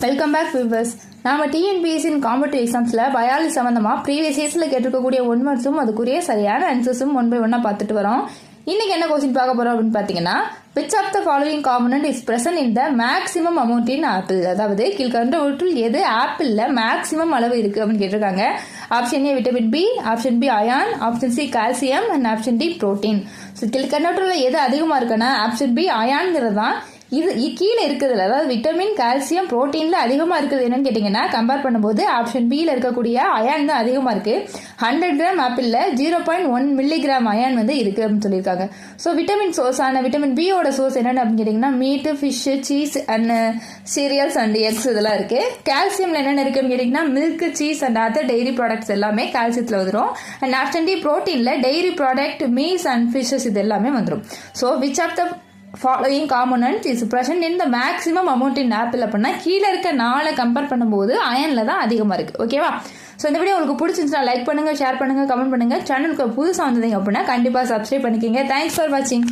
Welcome back viewers. நாம TNPSC competitive எக்ஸாம்ஸில் biology சம்மந்தமாக ப்ரீவியஸ் இயர்ஸில் கேட்டிருக்கக்கூடிய ஒன் வேர்ட்ஸும் அதுக்குரிய சரியான ஆன்சர்ஸும் ஒன் பை ஒன்னாக பார்த்துட்டு வரோம். இன்னைக்கு என்ன கொஸ்டின் பார்க்க போறோம் அப்படின்னு பார்த்தீங்கன்னா, which of the following component is present in the maximum amount in apple. அதாவது கீழ்கண்டவற்றில் எது ஆப்பிளில் மேக்ஸிமம் அளவு இருக்கு அப்படின்னு கேட்டிருக்காங்க. Option A vitamin B, option B iron, option C calcium and option D protein. So கீழ்கண்டவற்றில் எது அதிகமாக இருக்குன்னா ஆப்ஷன் பி அயான்ங்கிறது தான். இது கீழே இருக்குதுல, அதாவது விட்டமின், கால்சியம், புரோட்டீன்ல அதிகமாக இருக்குது என்னன்னு கேட்டிங்கன்னா, கம்பேர் பண்ணும்போது ஆப்ஷன் பியில் இருக்கக்கூடிய அயான் தான் அதிகமாக இருக்கு. 100 கிராம் ஆப்பிளில் 0.1 மில்லிகிராம் அயான் வந்து இருக்கு அப்படின்னு சொல்லியிருக்காங்க. ஸோ விட்டமின் சோர்ஸான விட்டமின் பியோட சோர்ஸ் என்னென்னு அப்படின்னு கேட்டிங்கன்னா, meat, fish, cheese and cereals and eggs இதெல்லாம் இருக்கு. கால்சியம்ல என்னென்ன இருக்குன்னு கேட்டிங்கன்னா, milk, cheese and other dairy products எல்லாமே கால்சியத்தில் வந்துடும். அண்ட் ஆப்ஷன் டி புரோட்டீனில் dairy product, meats and fishes இது எல்லாமே வந்துடும். So which of the following component is present in the maximum amount in apple அப்படின்னா கீழே இருக்க 4 கம்பேர் பண்ணும்போது அயன்ல தான் அதிகமாக இருக்கு. ஓகேவா? ஸோ இந்த வீடியோ உங்களுக்கு பிடிச்சிருந்துச்சுன்னா லைக் பண்ணுங்க, ஷேர் பண்ணுங்க, கமெண்ட் பண்ணுங்க. சேனலுக்கு புதுசாக வந்தீங்க அப்படின்னா கண்டிப்பாக சப்ஸ்கிரைப் பண்ணிக்கோங்க. தேங்க்ஸ் ஃபார் வாட்சிங்.